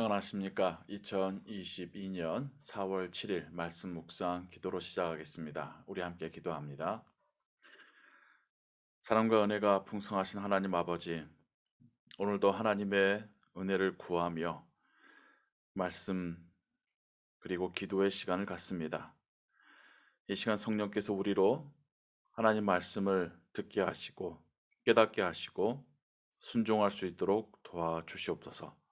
안녕하십니까. 2022년 4월 7일 말씀 묵상 기도로 시작하겠습니다. 우리 함께 기도합니다. 사랑과 은혜가 풍성하신 하나님 아버지, 오늘도 하나님의 은혜를 구하며 말씀 그리고 기도의 시간을 갖습니다. 이 시간 성령께서 우리로 하나님 말씀을 듣게 하시고 깨닫게 하시고 순종할 수 있도록 도와주시옵소서.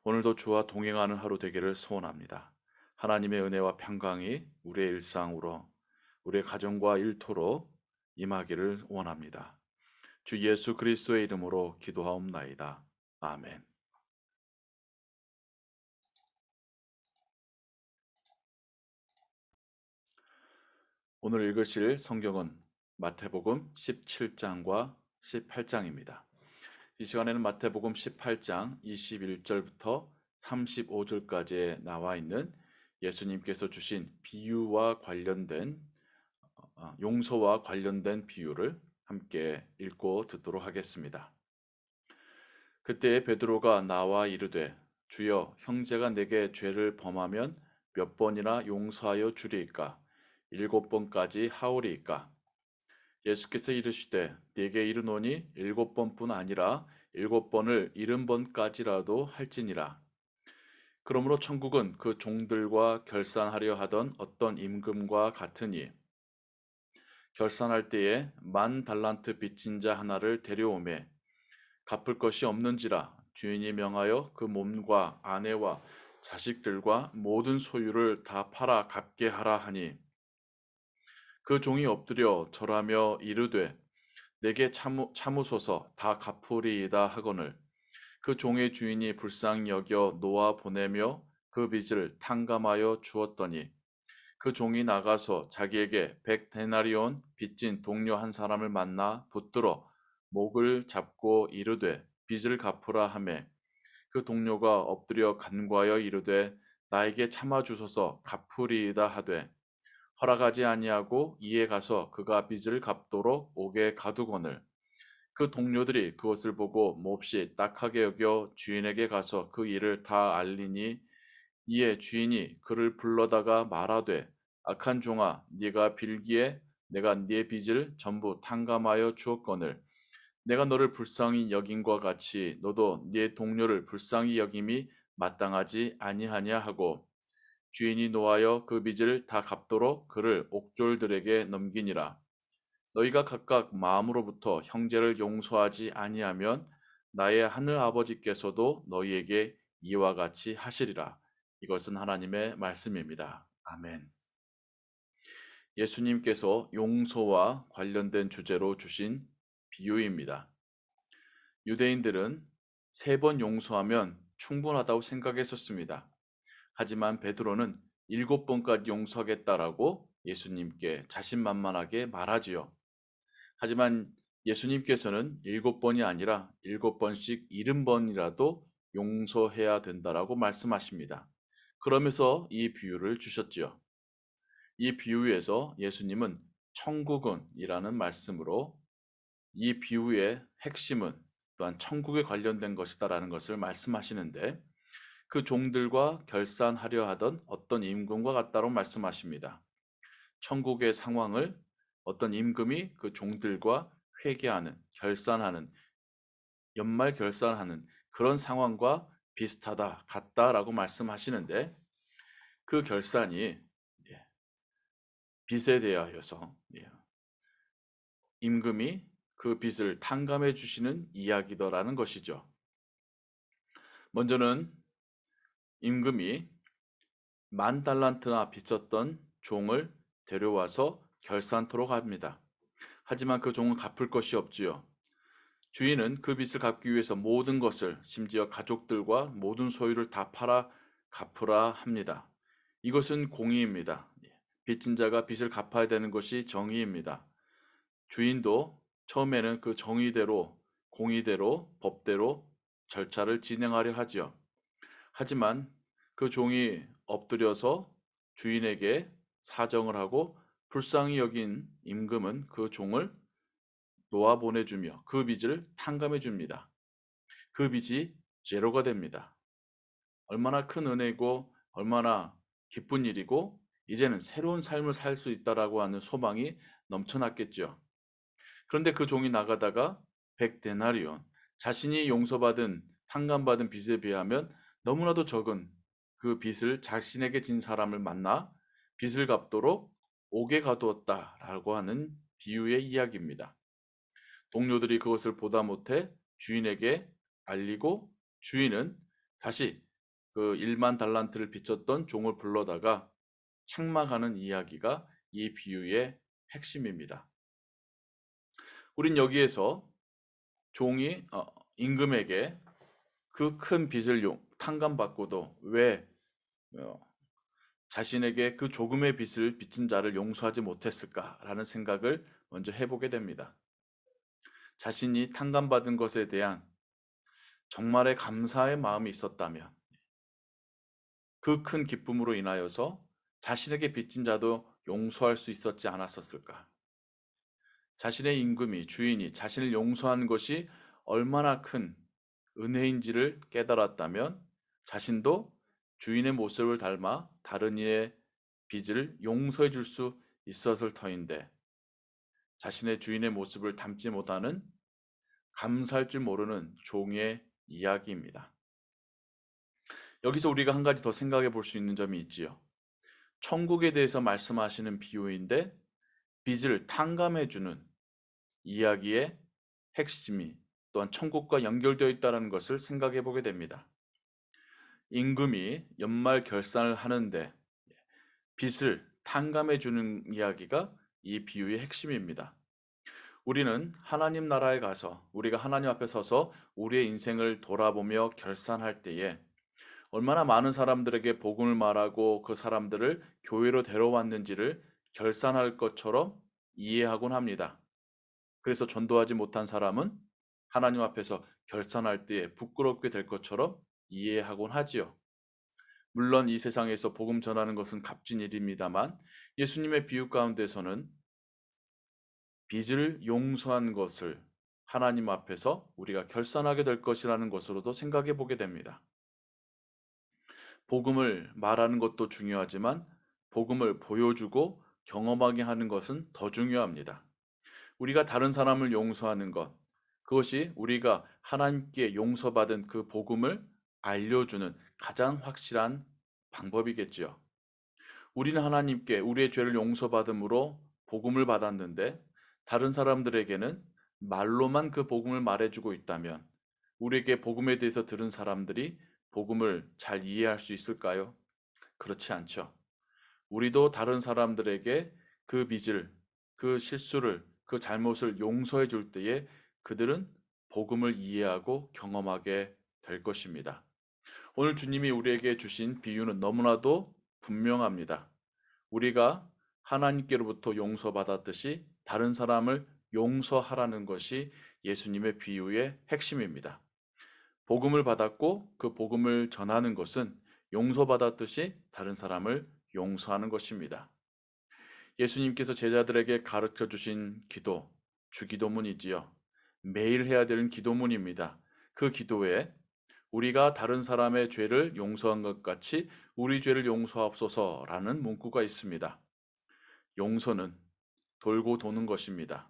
오늘도 주와 동행하는 하루 되기를 소원합니다. 하나님의 은혜와 평강이 우리의 일상으로, 우리의 가정과 일터로 임하기를 원합니다. 주 예수 그리스도의 이름으로 기도하옵나이다. 아멘. 오늘 읽으실 성경은 마태복음 17장과 18장입니다. 이 시간에는 마태복음 18장 21절부터 35절까지에 나와 있는 예수님께서 주신 비유와 관련된 용서와 관련된 비유를 함께 읽고 듣도록 하겠습니다. 그때 베드로가 나와 이르되 주여 형제가 내게 죄를 범하면 몇 번이나 용서하여 주리이까? 7번까지 하오리이까? 예수께서 이르시되 네게 이르노니 7번뿐 아니라 7번을 70번까지라도 할지니라. 그러므로 천국은 그 종들과 결산하려 하던 어떤 임금과 같으니 결산할 때에 10,000달란트 빚진 자 하나를 데려오매 갚을 것이 없는지라 주인이 명하여 그 몸과 아내와 자식들과 모든 소유를 다 팔아 갚게 하라 하니 그 종이 엎드려 절하며 이르되 내게 참으소서 다 갚으리이다 하거늘 그 종의 주인이 불쌍히 여겨 놓아 보내며 그 빚을 탕감하여 주었더니 그 종이 나가서 자기에게 100데나리온 빚진 동료 한 사람을 만나 붙들어 목을 잡고 이르되 빚을 갚으라 하매 그 동료가 엎드려 간구하여 이르되 나에게 참아 주소서 갚으리이다 하되 허락하지 아니하고 이에 가서 그가 빚을 갚도록 옥에 가두거늘 그 동료들이 그것을 보고 몹시 딱하게 여겨 주인에게 가서 그 일을 다 알리니 이에 주인이 그를 불러다가 말하되 악한 종아 네가 빌기에 내가 네 빚을 전부 탕감하여 주었거늘 내가 너를 불쌍히 여김과 같이 너도 네 동료를 불쌍히 여김이 마땅하지 아니하냐 하고 주인이 노하여 그 빚을 다 갚도록 그를 옥졸들에게 넘기니라. 너희가 각각 마음으로부터 형제를 용서하지 아니하면 나의 하늘 아버지께서도 너희에게 이와 같이 하시리라. 이것은 하나님의 말씀입니다. 아멘. 예수님께서 용서와 관련된 주제로 주신 비유입니다. 유대인들은 3번 용서하면 충분하다고 생각했었습니다. 하지만 베드로는 7번까지 용서하겠다라고 예수님께 자신만만하게 말하지요. 하지만 예수님께서는 7번이 아니라 7번씩 70번이라도 용서해야 된다라고 말씀하십니다. 그러면서 이 비유를 주셨지요. 이 비유에서 예수님은 천국은이라는 말씀으로 이 비유의 핵심은 또한 천국에 관련된 것이다라는 것을 말씀하시는데 그 종들과 결산하려 하던 어떤 임금과 같다고 말씀하십니다. 천국의 상황을 어떤 임금이 그 종들과 회개하는, 결산하는, 연말 결산하는 그런 상황과 비슷하다, 같다라고 말씀하시는데 그 결산이 빚에 대하여서 임금이 그 빚을 탕감해 주시는 이야기더라는 것이죠. 먼저는 임금이 10,000달란트나 빚졌던 종을 데려와서 결산토록 합니다. 하지만 그 종은 갚을 것이 없지요. 주인은 그 빚을 갚기 위해서 모든 것을 심지어 가족들과 모든 소유를 다 팔아 갚으라 합니다. 이것은 공의입니다. 빚진 자가 빚을 갚아야 되는 것이 정의입니다. 주인도 처음에는 그 정의대로, 공의대로, 법대로 절차를 진행하려 하지요. 하지만 그 종이 엎드려서 주인에게 사정을 하고 불쌍히 여긴 임금은 그 종을 놓아 보내주며 그 빚을 탕감해 줍니다. 그 빚이 제로가 됩니다. 얼마나 큰 은혜고 얼마나 기쁜 일이고 이제는 새로운 삶을 살 수 있다라고 하는 소망이 넘쳐났겠죠. 그런데 그 종이 나가다가 100데나리온, 자신이 용서받은 탕감받은 빚에 비하면 너무나도 적은 그 빚을 자신에게 진 사람을 만나 빚을 갚도록 옥에 가두었다라고 하는 비유의 이야기입니다. 동료들이 그것을 보다 못해 주인에게 알리고 주인은 다시 그 1만 달란트를 빚졌던 종을 불러다가 책망하는 이야기가 이 비유의 핵심입니다. 우린 여기에서 종이 임금에게 그 큰 빚을 탕감받고도 왜 어, 자신에게 그 조금의 빚을 빚진 자를 용서하지 못했을까라는 생각을 먼저 해보게 됩니다. 자신이 탕감받은 것에 대한 정말의 감사의 마음이 있었다면 그 큰 기쁨으로 인하여서 자신에게 빚진 자도 용서할 수 있었지 않았었을까? 자신의 임금이 주인이 자신을 용서한 것이 얼마나 큰 은혜인지를 깨달았다면 자신도 주인의 모습을 닮아 다른 이의 빚을 용서해 줄 수 있었을 터인데 자신의 주인의 모습을 닮지 못하는 감사할 줄 모르는 종의 이야기입니다. 여기서 우리가 한 가지 더 생각해 볼 수 있는 점이 있지요. 천국에 대해서 말씀하시는 비유인데 빚을 탕감해 주는 이야기의 핵심이 또한 천국과 연결되어 있다는 것을 생각해 보게 됩니다. 임금이 연말 결산을 하는데 빚을 탕감해 주는 이야기가 이 비유의 핵심입니다. 우리는 하나님 나라에 가서 우리가 하나님 앞에 서서 우리의 인생을 돌아보며 결산할 때에 얼마나 많은 사람들에게 복음을 말하고 그 사람들을 교회로 데려왔는지를 결산할 것처럼 이해하곤 합니다. 그래서 전도하지 못한 사람은 하나님 앞에서 결산할 때에 부끄럽게 될 것처럼 이해하곤 하지요. 물론 이 세상에서 복음 전하는 것은 값진 일입니다만 예수님의 비유 가운데서는 빚을 용서한 것을 하나님 앞에서 우리가 결산하게 될 것이라는 것으로도 생각해 보게 됩니다. 복음을 말하는 것도 중요하지만 복음을 보여주고 경험하게 하는 것은 더 중요합니다. 우리가 다른 사람을 용서하는 것, 그것이 우리가 하나님께 용서받은 그 복음을 알려주는 가장 확실한 방법이겠지요. 우리는 하나님께 우리의 죄를 용서받음으로 복음을 받았는데 다른 사람들에게는 말로만 그 복음을 말해주고 있다면 우리에게 복음에 대해서 들은 사람들이 복음을 잘 이해할 수 있을까요? 그렇지 않죠. 우리도 다른 사람들에게 그 빚을, 그 실수를, 그 잘못을 용서해 줄 때에 그들은 복음을 이해하고 경험하게 될 것입니다. 오늘 주님이 우리에게 주신 비유는 너무나도 분명합니다. 우리가 하나님께로부터 용서받았듯이 다른 사람을 용서하라는 것이 예수님의 비유의 핵심입니다. 복음을 받았고 그 복음을 전하는 것은 용서받았듯이 다른 사람을 용서하는 것입니다. 예수님께서 제자들에게 가르쳐 주신 기도, 주기도문이지요. 매일 해야 되는 기도문입니다. 그 기도에 우리가 다른 사람의 죄를 용서한 것 같이 우리 죄를 용서하옵소서라는 문구가 있습니다. 용서는 돌고 도는 것입니다.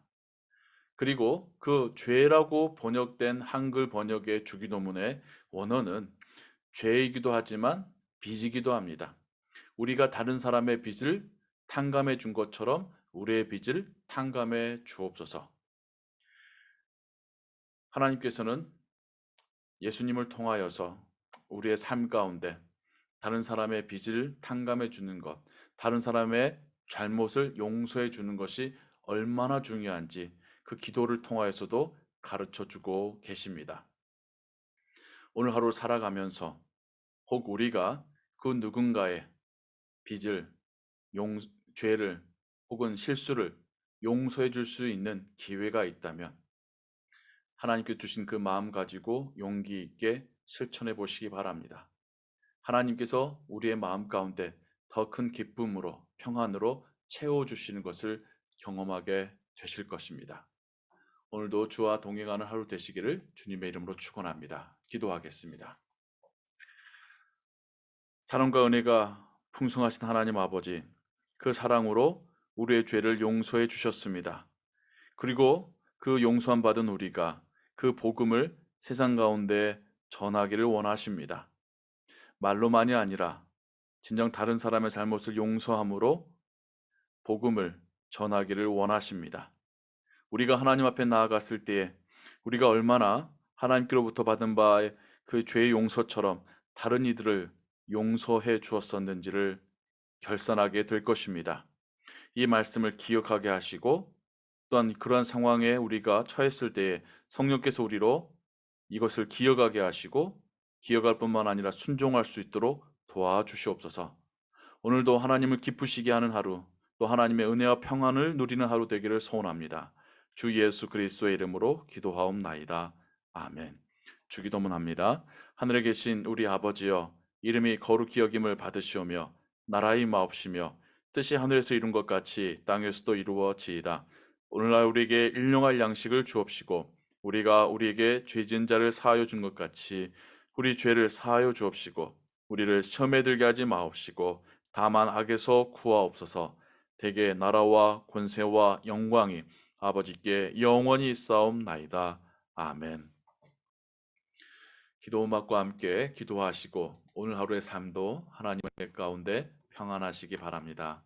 그리고 그 죄라고 번역된 한글 번역의 주기도문의 원어는 죄이기도 하지만 빚이기도 합니다. 우리가 다른 사람의 빚을 탕감해 준 것처럼 우리의 빚을 탕감해 주옵소서. 하나님께서는 예수님을 통하여서 우리의 삶 가운데 다른 사람의 빚을 탕감해 주는 것, 다른 사람의 잘못을 용서해 주는 것이 얼마나 중요한지 그 기도를 통하여서도 가르쳐 주고 계십니다. 오늘 하루 살아가면서 혹 우리가 그 누군가의 빚을, 용, 죄를 혹은 실수를 용서해 줄 수 있는 기회가 있다면 하나님께 주신 그 마음 가지고 용기 있게 실천해 보시기 바랍니다. 하나님께서 우리의 마음 가운데 더 큰 기쁨으로 평안으로 채워주시는 것을 경험하게 되실 것입니다. 오늘도 주와 동행하는 하루 되시기를 주님의 이름으로 축원합니다. 기도하겠습니다. 사랑과 은혜가 풍성하신 하나님 아버지, 그 사랑으로 우리의 죄를 용서해 주셨습니다. 그리고 그 용서함 받은 우리가 그 복음을 세상 가운데 전하기를 원하십니다. 말로만이 아니라 진정 다른 사람의 잘못을 용서함으로 복음을 전하기를 원하십니다. 우리가 하나님 앞에 나아갔을 때에 우리가 얼마나 하나님께로부터 받은 바의 그 죄의 용서처럼 다른 이들을 용서해 주었었는지를 결산하게 될 것입니다. 이 말씀을 기억하게 하시고 또한 그러한 상황에 우리가 처했을 때에 성령께서 우리로 이것을 기억하게 하시고 기억할 뿐만 아니라 순종할 수 있도록 도와주시옵소서. 오늘도 하나님을 기쁘시게 하는 하루, 또 하나님의 은혜와 평안을 누리는 하루 되기를 소원합니다. 주 예수 그리스도의 이름으로 기도하옵나이다. 아멘. 주기도문 합니다. 하늘에 계신 우리 아버지여, 이름이 거룩히 여김을 받으시오며 나라의 마옵시며 뜻이 하늘에서 이룬 것 같이 땅에서도 이루어지이다. 오늘날 우리에게 일용할 양식을 주옵시고 우리가 우리에게 죄진 자를 사하여 준 것 같이 우리 죄를 사하여 주옵시고 우리를 시험에 들게 하지 마옵시고 다만 악에서 구하옵소서. 대개 나라와 권세와 영광이 아버지께 영원히 있사옵나이다. 아멘. 기도 음악과 함께 기도하시고 오늘 하루의 삶도 하나님의 가운데 평안하시기 바랍니다.